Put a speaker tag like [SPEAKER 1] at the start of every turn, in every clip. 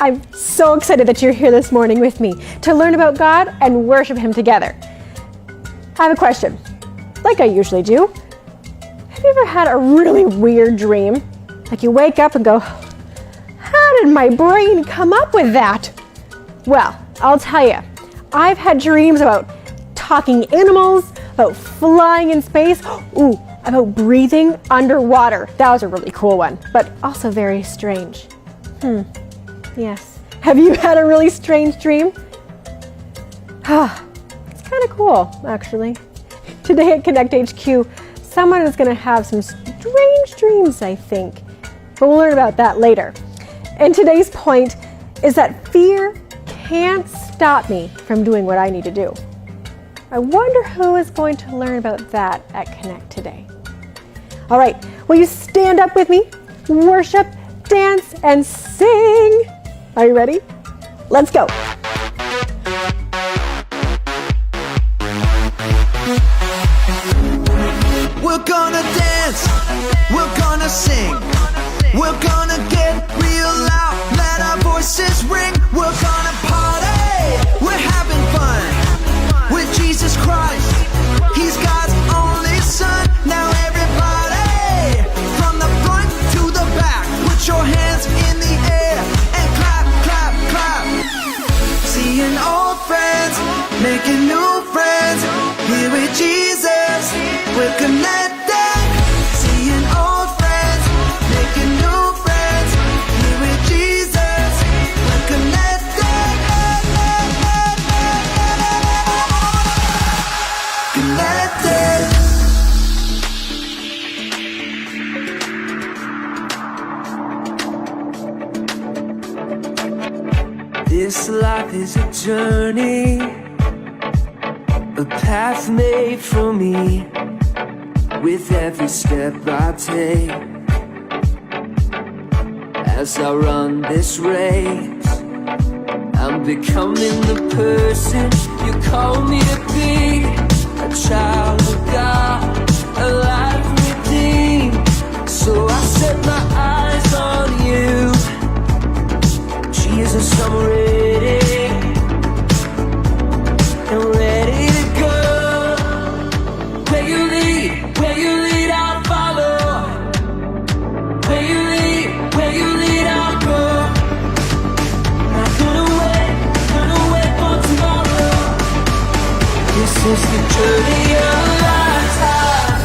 [SPEAKER 1] I'm so excited that you're here this morning with me to learn about God and worship Him together. I have a question, like I usually do. Have you ever had a really weird dream? Like you wake up and go, how did my brain come up with that? Well, I'll tell you, I've had dreams about talking animals, about flying in space, about breathing underwater. That was a really cool one, but also very strange. Yes. Have you had a really strange dream? It's kind of cool, actually. Today at Konnect HQ, someone is going to have some strange dreams, I think. But we'll learn about that later. And today's point is that fear can't stop me from doing what I need to do. I wonder who is going to learn about that at Konnect today. All right, will you stand up with me, worship, dance, and sing? Are you ready? Let's go.
[SPEAKER 2] We're gonna dance, we're gonna sing, we're gonna get real loud, let our voices ring. We're gonna party, we're having fun with Jesus Christ. He's God's only Son. Now everybody, from the front to the back, put your hands in the air and clap, clap, clap. Seeing old friends, making new friends, here with Jesus, we're connected. Seeing old friends, making new friends, here with Jesus, we're connected. Connected. This life is a journey, a path made for me. With every step I take, as I run this race, I'm becoming the person you call me to be. A child of God, a life redeemed. So I set my eyes on you, Jesus, I'm ready, and ready to go. Where you lead, I'll follow. Where you lead, I'll go. Not gonna wait for tomorrow. This is the journey of a lifetime.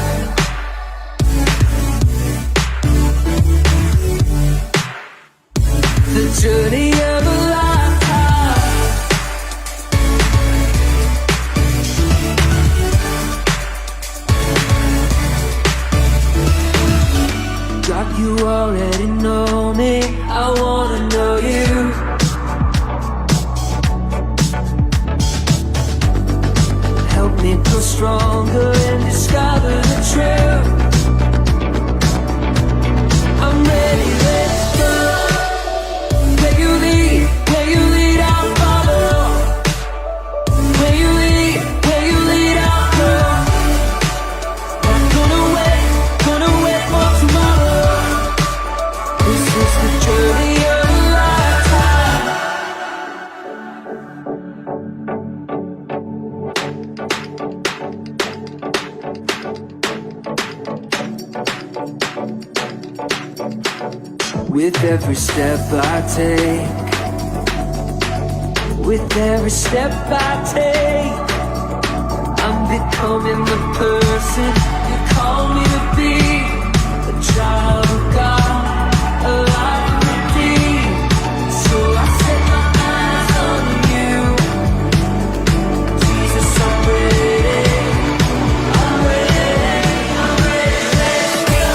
[SPEAKER 2] The journey of a lifetime. God, you already know me, I wanna know you. Help me grow stronger and discover the truth. I'm ready, let's go. Where you lead, I'll follow. Where you lead, I'll go. Not gonna wait for tomorrow. This is the journey of a lifetime. With every step I take, with every step I take, I'm becoming the person you call me to be. A child of God, a life redeemed. So I set my eyes on you, Jesus, I'm ready, let's go.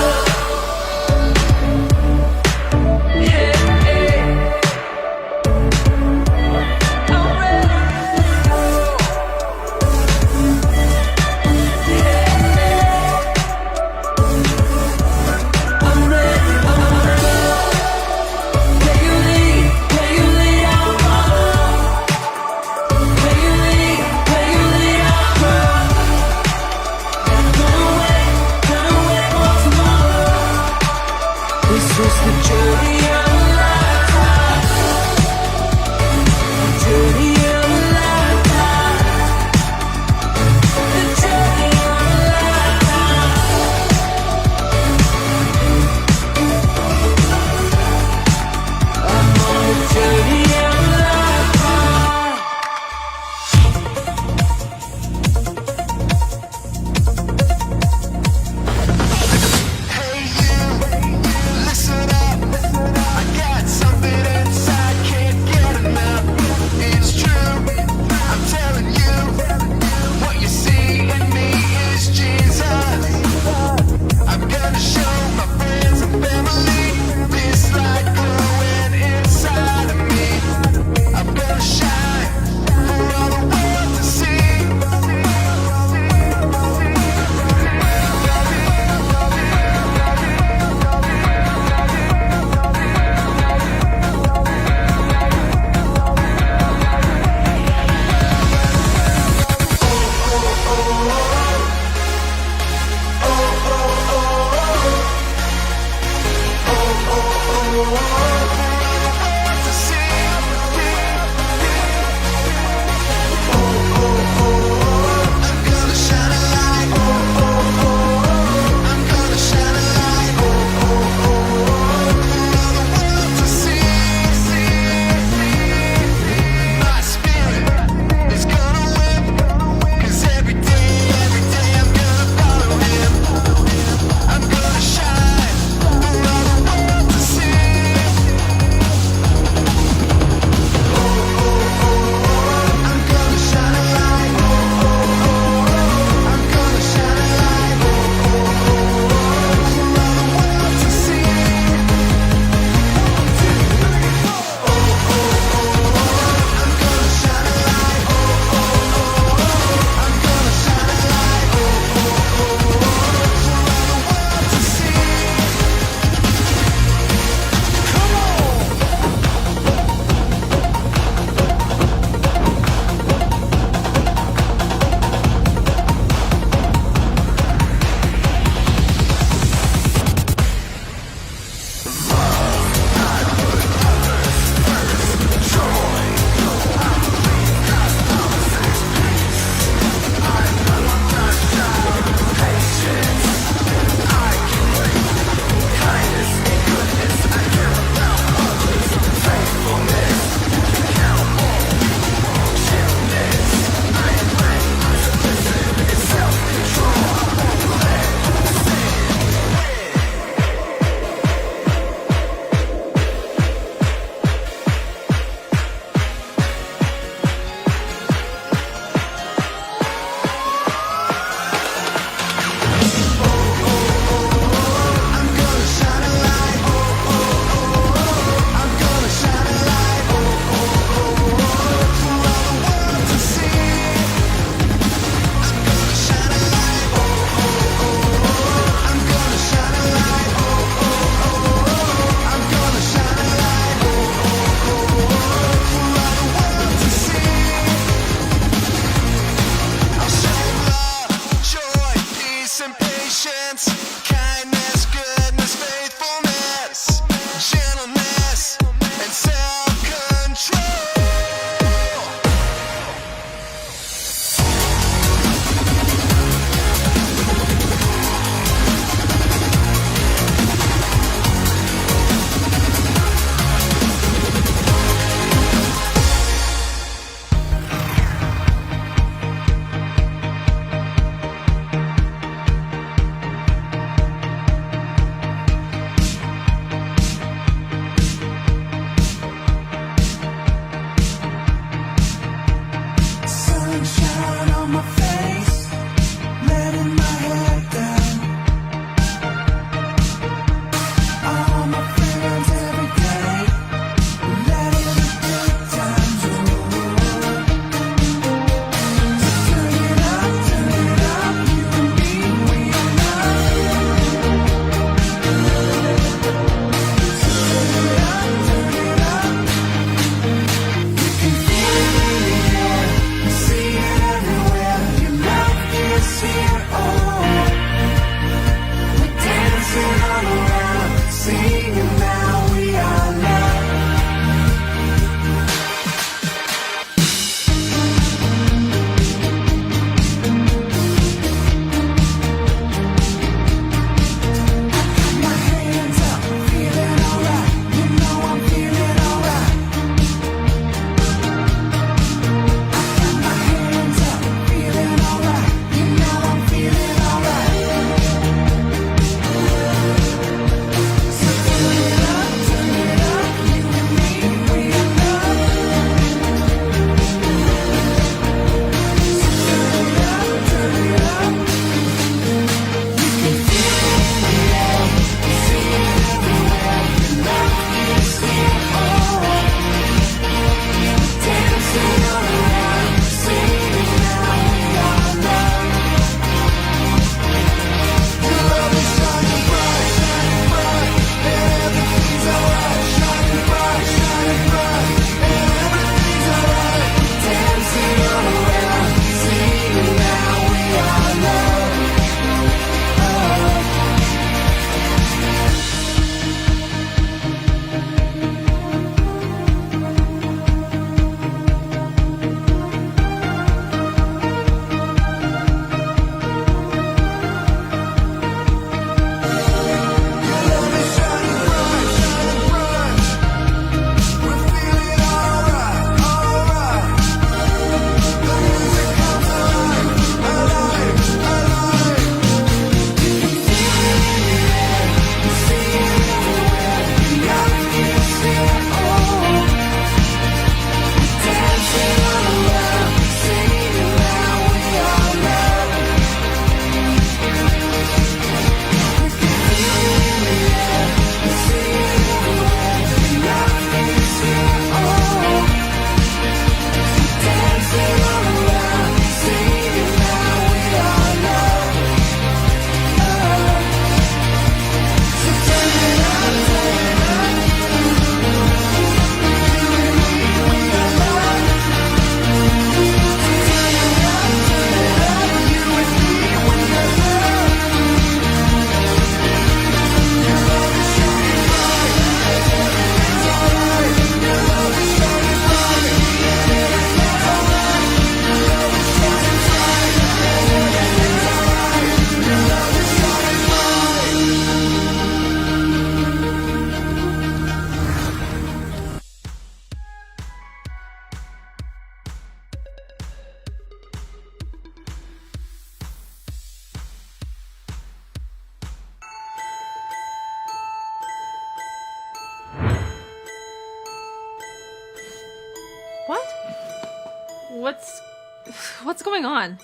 [SPEAKER 3] What's going on?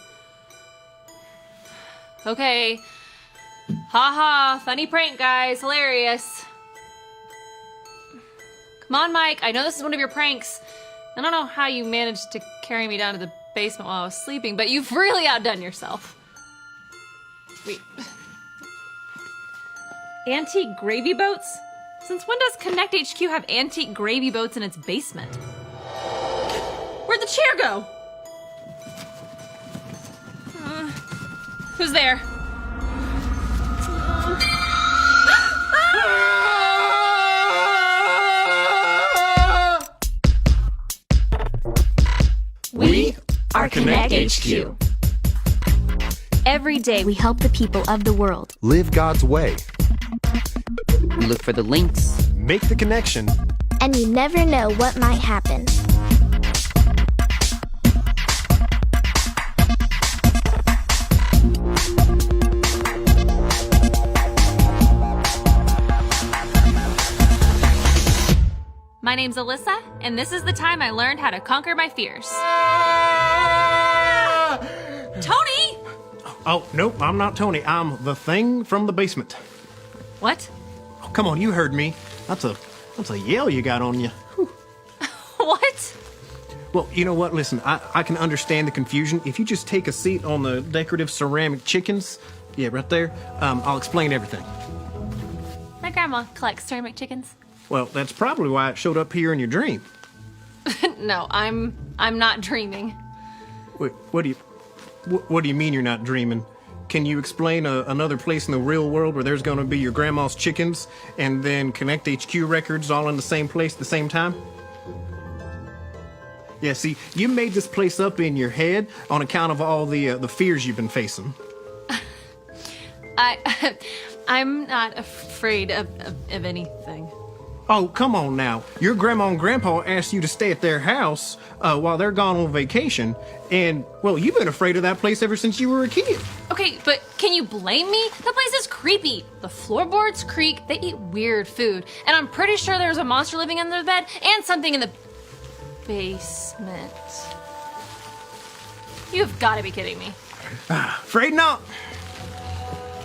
[SPEAKER 3] Okay. Haha, funny prank, guys. Hilarious. Come on, Mike. I know this is one of your pranks. I don't know how you managed to carry me down to the basement while I was sleeping, but you've really outdone yourself. Wait. Antique gravy boats? Since when does Konnect HQ have antique gravy boats in its basement? Where'd the chair go? Who's there?
[SPEAKER 4] We are Konnect HQ.
[SPEAKER 5] Every day we help the people of the world.
[SPEAKER 6] Live God's way.
[SPEAKER 4] We look for the links.
[SPEAKER 6] Make the connection.
[SPEAKER 7] And you never know what might happen.
[SPEAKER 3] My name's Alyssa, and this is the time I learned how to conquer my fears. Tony!
[SPEAKER 8] Oh, nope, I'm not Tony. I'm the thing from the basement.
[SPEAKER 3] What?
[SPEAKER 8] Oh, come on, you heard me. That's a yell you got on you.
[SPEAKER 3] What?
[SPEAKER 8] Well, you know what? Listen, I can understand the confusion. If you just take a seat on the decorative ceramic chickens, yeah, right there, I'll explain everything.
[SPEAKER 3] My grandma collects ceramic chickens.
[SPEAKER 8] Well, that's probably why it showed up here in your dream.
[SPEAKER 3] No, I'm not dreaming.
[SPEAKER 8] Wait, what do you mean you're not dreaming? Can you explain another place in the real world where there's going to be your grandma's chickens and then Konnect HQ records all in the same place at the same time? Yeah, see, you made this place up in your head on account of all the fears you've been facing.
[SPEAKER 3] I'm not afraid of anything.
[SPEAKER 8] Oh, come on now. Your grandma and grandpa asked you to stay at their house while they're gone on vacation, and, well, you've been afraid of that place ever since you were a kid.
[SPEAKER 3] Okay, but can you blame me? That place is creepy. The floorboards creak, they eat weird food, and I'm pretty sure there's a monster living under the bed and something in the basement. You've got to be kidding me.
[SPEAKER 8] Afraid not.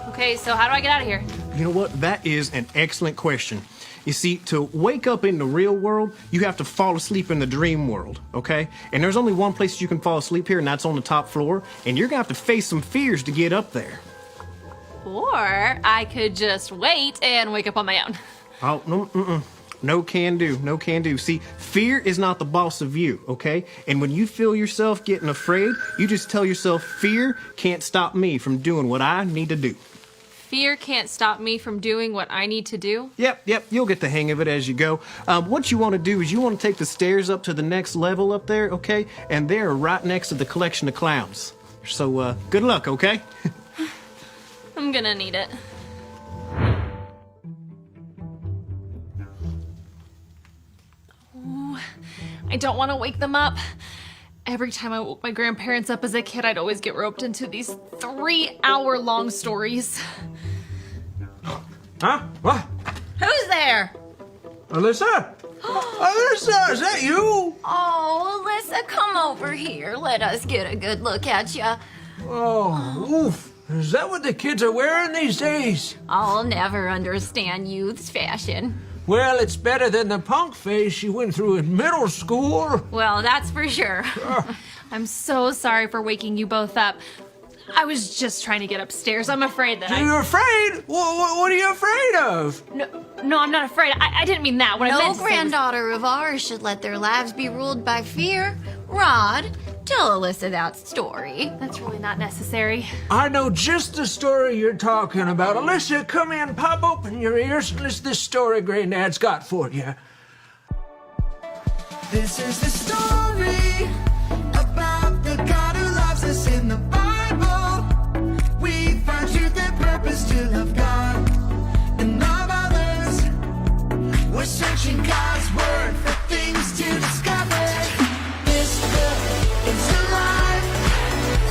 [SPEAKER 3] Okay, so how do I get out of here?
[SPEAKER 8] You know what? That is an excellent question. You see, to wake up in the real world, you have to fall asleep in the dream world, okay? And there's only one place you can fall asleep here, and that's on the top floor, and you're gonna have to face some fears to get up there.
[SPEAKER 3] Or I could just wait and wake up on my own.
[SPEAKER 8] Oh, no, no can do, no can do. See, fear is not the boss of you, okay? And when you feel yourself getting afraid, you just tell yourself, fear can't stop me from doing what I need to do.
[SPEAKER 3] Fear can't stop me from doing what I need to do?
[SPEAKER 8] Yep, you'll get the hang of it as you go. What you want to do is you want to take the stairs up to the next level up there, okay? And they're right next to the collection of clowns. So, good luck, okay?
[SPEAKER 3] I'm gonna need it. Oh, I don't want to wake them up. Every time I woke my grandparents up as a kid, I'd always get roped into these 3-hour-long stories.
[SPEAKER 9] Huh? What?
[SPEAKER 3] Who's there?
[SPEAKER 9] Alyssa? Alyssa, is that you?
[SPEAKER 10] Oh, Alyssa, come over here. Let us get a good look at you.
[SPEAKER 9] Oh, oof. Is that what the kids are wearing these days?
[SPEAKER 10] I'll never understand youth's fashion.
[SPEAKER 9] Well, it's better than the punk phase she went through in middle school.
[SPEAKER 3] Well, that's for sure. I'm so sorry for waking you both up. I was just trying to get upstairs. I'm afraid that
[SPEAKER 9] You're afraid? What are you afraid of?
[SPEAKER 3] No, I'm not afraid. I didn't mean that. What I
[SPEAKER 10] No
[SPEAKER 3] meant to say was-
[SPEAKER 10] granddaughter of ours should let their lives be ruled by fear. Rod, tell Alyssa that story.
[SPEAKER 3] That's really not necessary.
[SPEAKER 9] I know just the story you're talking about. Alyssa, come in, pop open your ears, and listen to this story Granddad's got for you.
[SPEAKER 2] This is the story about the God who loves us in the Bible. We find truth and purpose to love God and love others. We're searching God's word for things to discover. This book is alive,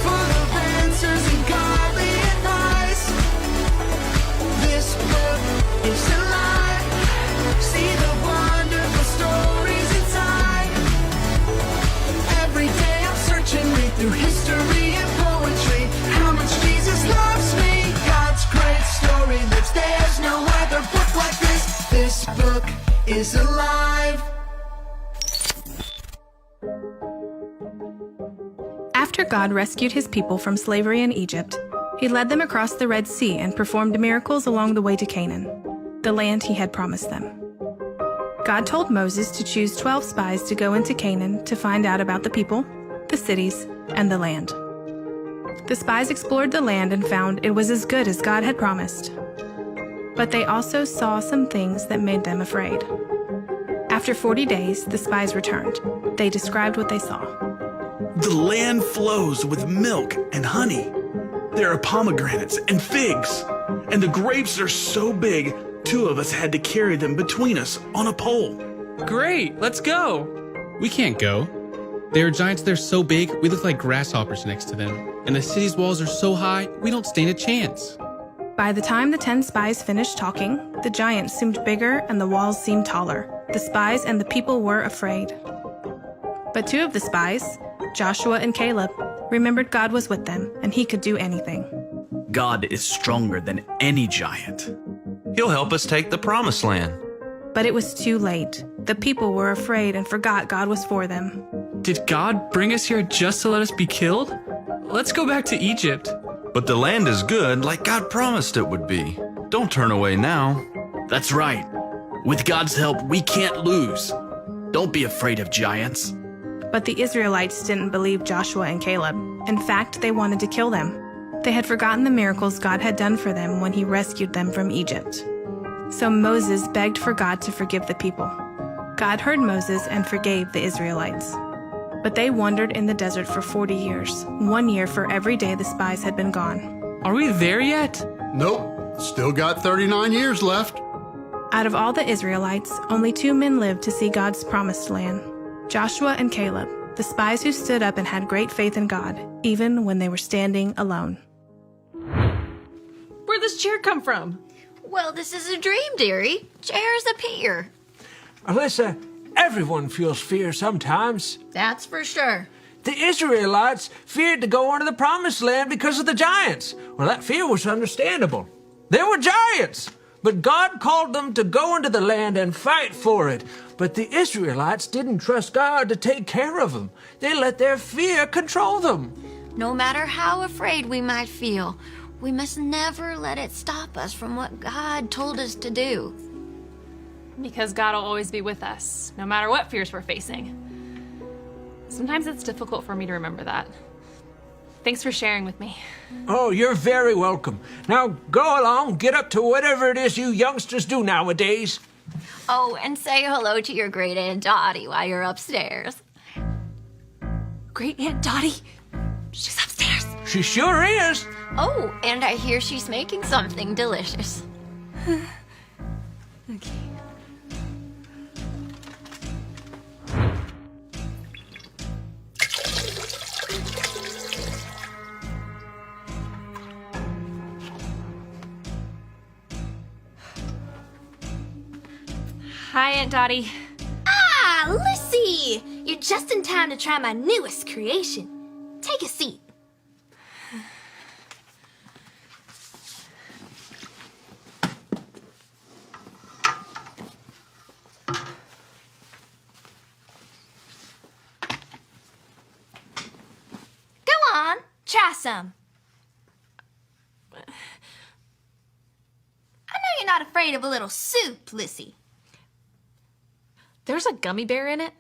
[SPEAKER 2] full of answers and godly advice. This book is alive. See the wonderful stories inside. Every day I'm searching is alive.
[SPEAKER 11] After God rescued his people from slavery in Egypt, he led them across the Red Sea and performed miracles along the way to Canaan, the land he had promised them. God told Moses to choose 12 spies to go into Canaan to find out about the people, the cities, and the land. The spies explored the land and found it was as good as God had promised. But they also saw some things that made them afraid. After 40 days, the spies returned. They described what they saw.
[SPEAKER 12] The land flows with milk and honey. There are pomegranates and figs, and the grapes are so big, 2 of us had to carry them between us on a pole.
[SPEAKER 13] Great, let's go. We can't go. There are giants that are so big, we look like grasshoppers next to them. And the city's walls are so high, we don't stand a chance.
[SPEAKER 11] By the time the 10 spies finished talking, the giants seemed bigger and the walls seemed taller. The spies and the people were afraid. But 2 of the spies, Joshua and Caleb, remembered God was with them and he could do anything.
[SPEAKER 12] God is stronger than any giant.
[SPEAKER 14] He'll help us take the promised land.
[SPEAKER 11] But it was too late. The people were afraid and forgot God was for them.
[SPEAKER 13] Did God bring us here just to let us be killed? Let's go back to Egypt.
[SPEAKER 14] But the land is good like God promised it would be. Don't turn away now.
[SPEAKER 12] That's right. With God's help, we can't lose. Don't be afraid of giants.
[SPEAKER 11] But the Israelites didn't believe Joshua and Caleb. In fact, they wanted to kill them. They had forgotten the miracles God had done for them when he rescued them from Egypt. So Moses begged for God to forgive the people. God heard Moses and forgave the Israelites. But they wandered in the desert for 40 years, 1 year for every day the spies had been gone.
[SPEAKER 13] Are we there yet?
[SPEAKER 6] Nope. Still got 39 years left.
[SPEAKER 11] Out of all the Israelites, only 2 men lived to see God's promised land. Joshua and Caleb, the spies who stood up and had great faith in God, even when they were standing alone.
[SPEAKER 3] Where'd this chair come from?
[SPEAKER 10] Well, this is a dream, dearie. Chairs appear.
[SPEAKER 9] Alyssa, everyone feels fear sometimes.
[SPEAKER 10] That's for sure.
[SPEAKER 9] The Israelites feared to go into the promised land because of the giants. Well, that fear was understandable. There were giants, but God called them to go into the land and fight for it. But the Israelites didn't trust God to take care of them. They let their fear control them.
[SPEAKER 10] No matter how afraid we might feel, we must never let it stop us from what God told us to do.
[SPEAKER 3] Because God will always be with us, no matter what fears we're facing. Sometimes it's difficult for me to remember that. Thanks for sharing with me.
[SPEAKER 9] Oh, you're very welcome. Now go along, get up to whatever it is you youngsters do nowadays.
[SPEAKER 10] Oh, and say hello to your great Aunt Dottie while you're upstairs.
[SPEAKER 3] Great Aunt Dottie? She's upstairs.
[SPEAKER 9] She sure is.
[SPEAKER 10] Oh, and I hear she's making something delicious.
[SPEAKER 3] Okay. Hi, Aunt Dottie.
[SPEAKER 7] Ah, Lissy! You're just in time to try my newest creation. Take a seat. Go on, try some. I know you're not afraid of a little soup, Lissy.
[SPEAKER 3] There's a gummy bear in it?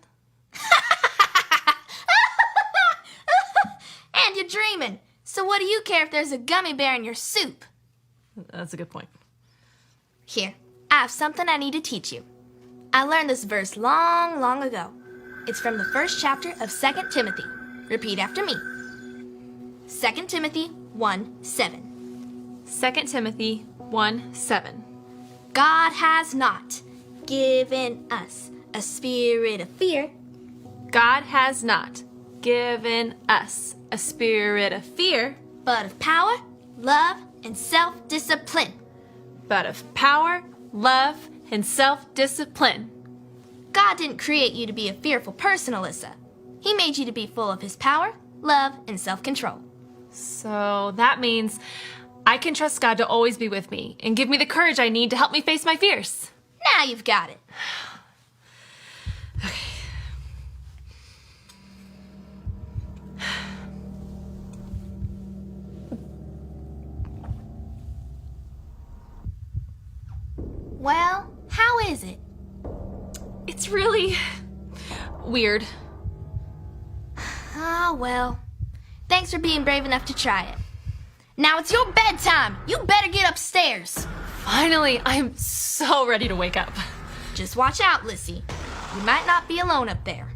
[SPEAKER 7] And you're dreaming. So what do you care if there's a gummy bear in your soup?
[SPEAKER 3] That's a good point.
[SPEAKER 7] Here, I have something I need to teach you. I learned this verse long, long ago. It's from the first chapter of 2 Timothy. Repeat after me. 2 Timothy 1:7.
[SPEAKER 3] 2 Timothy 1:7.
[SPEAKER 7] God has not given us a spirit of fear.
[SPEAKER 3] God has not given us a spirit of fear,
[SPEAKER 7] but of power, love, and self-discipline.
[SPEAKER 3] But of power, love, and self-discipline.
[SPEAKER 7] God didn't create you to be a fearful person, Alyssa. He made you to be full of his power, love, and self-control.
[SPEAKER 3] So that means I can trust God to always be with me and give me the courage I need to help me face my fears.
[SPEAKER 7] Now you've got it. is it?
[SPEAKER 3] It's really weird.
[SPEAKER 7] Ah, well. Thanks for being brave enough to try it. Now it's your bedtime. You better get upstairs.
[SPEAKER 3] Finally, I am so ready to wake up.
[SPEAKER 7] Just watch out, Lissy. You might not be alone up there.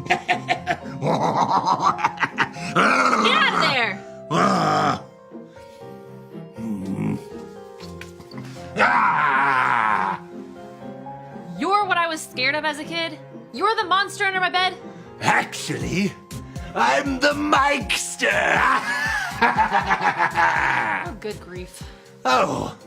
[SPEAKER 3] Get out of there! You're what I was scared of as a kid? You're the monster under my bed?
[SPEAKER 15] Actually, I'm the Mikester.
[SPEAKER 3] Oh, good grief.
[SPEAKER 15] Oh,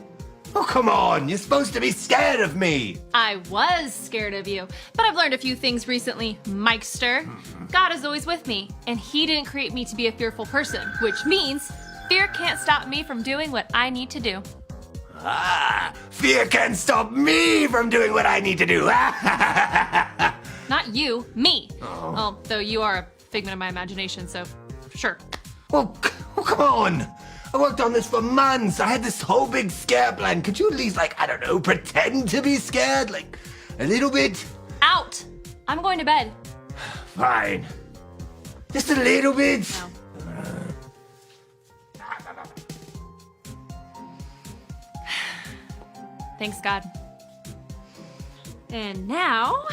[SPEAKER 15] come on. You're supposed to be scared of me.
[SPEAKER 3] I was scared of you, but I've learned a few things recently, Mikester. God is always with me, and he didn't create me to be a fearful person, which means fear can't stop me from doing what I need to do.
[SPEAKER 15] Fear can't stop me from doing what I need to do.
[SPEAKER 3] Not you, me. Well, though you are a figment of my imagination, so sure.
[SPEAKER 15] Well, come on. I worked on this for months. I had this whole big scare plan. Could you at least, I don't know, pretend to be scared? Like, a little bit?
[SPEAKER 3] Out! I'm going to bed.
[SPEAKER 15] Fine. Just a little bit?
[SPEAKER 3] No. Thanks, God. And now...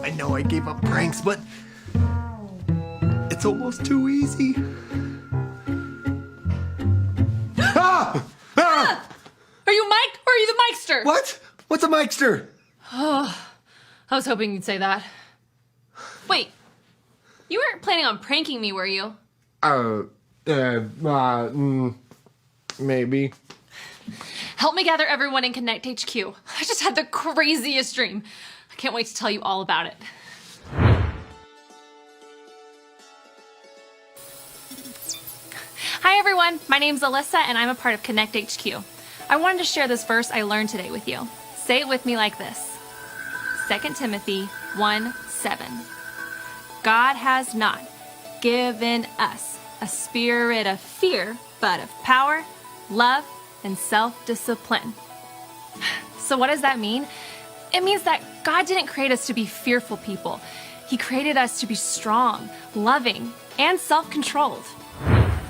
[SPEAKER 15] I know I gave up pranks, but it's almost too easy.
[SPEAKER 3] Are you Mike or are you the Mikester?
[SPEAKER 15] What? What's a Mikester?
[SPEAKER 3] Oh, I was hoping you'd say that. Wait, you weren't planning on pranking me, were you?
[SPEAKER 8] Maybe.
[SPEAKER 3] Help me gather everyone in Konnect HQ. I just had the craziest dream. I can't wait to tell you all about it. Hi everyone, my name's Alyssa and I'm a part of Konnect HQ. I wanted to share this verse I learned today with you. Say it with me like this. 2 Timothy 1:7. God has not given us a spirit of fear, but of power, love, and self-discipline. So what does that mean? It means that God didn't create us to be fearful people. He created us to be strong, loving, and self-controlled.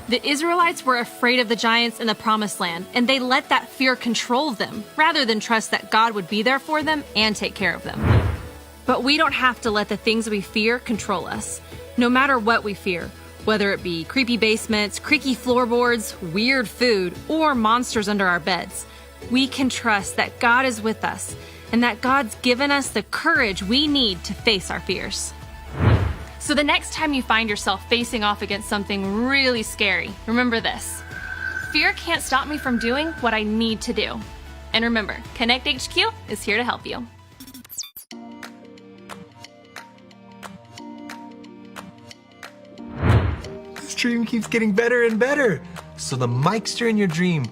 [SPEAKER 3] The Israelites were afraid of the giants in the Promised Land, and they let that fear control them, rather than trust that God would be there for them and take care of them. But we don't have to let the things we fear control us. No matter what we fear, whether it be creepy basements, creaky floorboards, weird food, or monsters under our beds, we can trust that God is with us, and that God's given us the courage we need to face our fears. So the next time you find yourself facing off against something really scary, remember this. Fear can't stop me from doing what I need to do. And remember, Konnect HQ is here to help you.
[SPEAKER 15] This dream keeps getting better and better. So the Mikester in your dream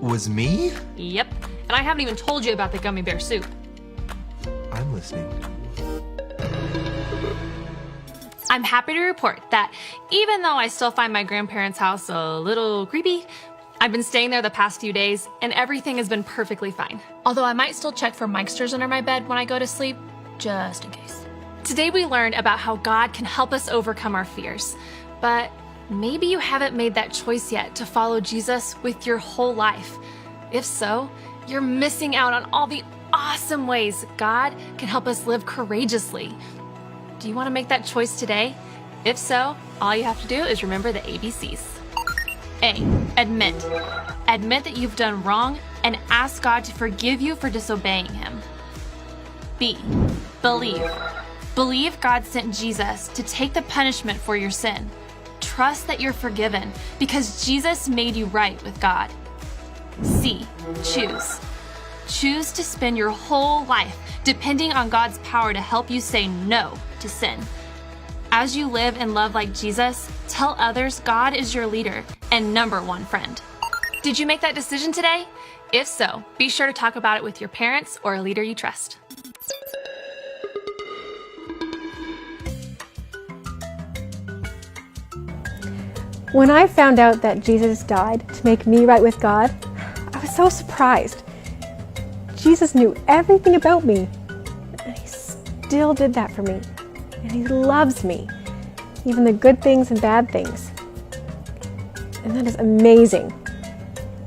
[SPEAKER 15] was me?
[SPEAKER 3] Yep, and I haven't even told you about the gummy bear soup.
[SPEAKER 15] I'm listening.
[SPEAKER 3] I'm happy to report that even though I still find my grandparents' house a little creepy, I've been staying there the past few days and everything has been perfectly fine. Although I might still check for Mikesters under my bed when I go to sleep, just in case. Today we learned about how God can help us overcome our fears. But maybe you haven't made that choice yet to follow Jesus with your whole life. If so, you're missing out on all the awesome ways God can help us live courageously. Do you want to make that choice today? If so, all you have to do is remember the ABCs. A, admit. Admit that you've done wrong and ask God to forgive you for disobeying Him. B, believe. Believe God sent Jesus to take the punishment for your sin. Trust that you're forgiven because Jesus made you right with God. C. Choose. Choose to spend your whole life depending on God's power to help you say no to sin. As you live and love like Jesus, tell others God is your leader and number one friend. Did you make that decision today? If so, be sure to talk about it with your parents or a leader you trust.
[SPEAKER 1] When I found out that Jesus died to make me right with God, I was so surprised. Jesus knew everything about me, and he still did that for me. And he loves me, even the good things and bad things. And that is amazing.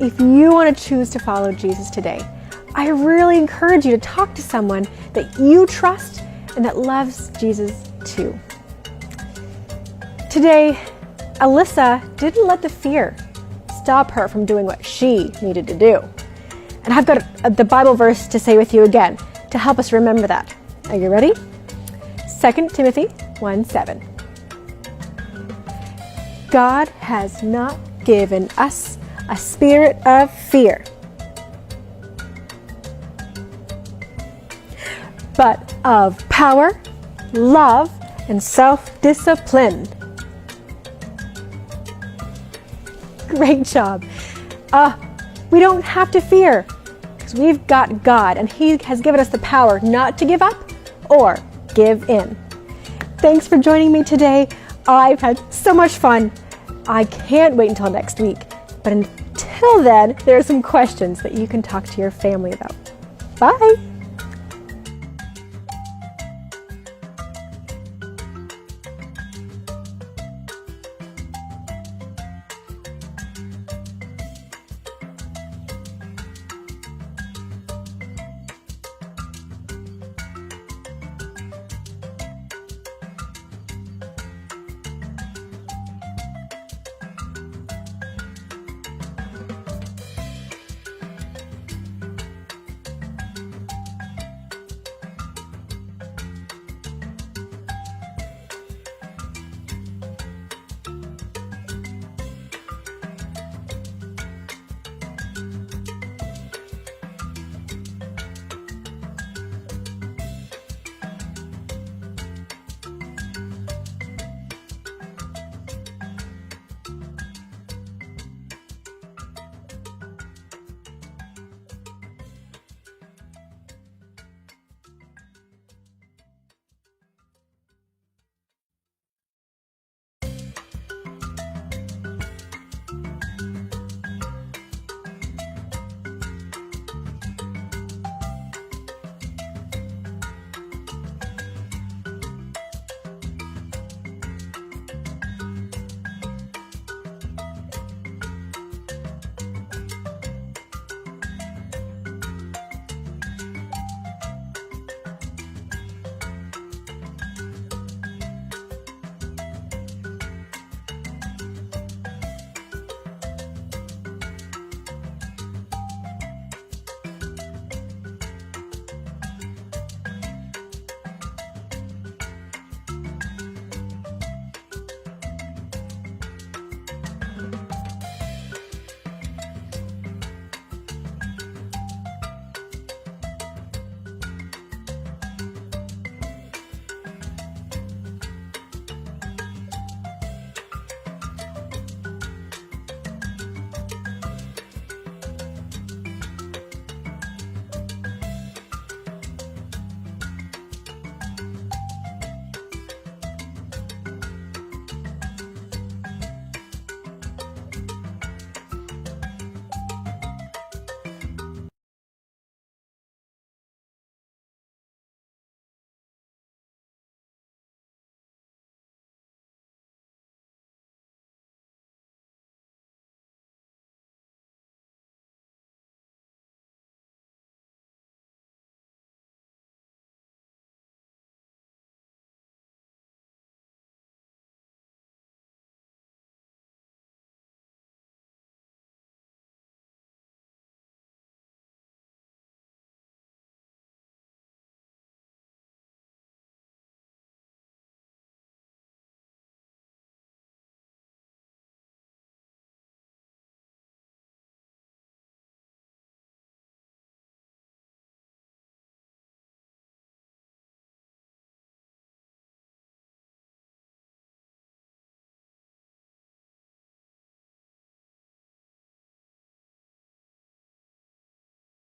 [SPEAKER 1] If you want to choose to follow Jesus today, I really encourage you to talk to someone that you trust and that loves Jesus too. Today, Alyssa didn't let the fear stop her from doing what she needed to do. And I've got the Bible verse to say with you again to help us remember that. Are you ready? 2 Timothy 1:7. God has not given us a spirit of fear, but of power, love, and self-discipline. Great job. We don't have to fear because we've got God and he has given us the power not to give up or give in. Thanks for joining me today. I've had so much fun. I can't wait until next week. But until then, there are some questions that you can talk to your family about. Bye.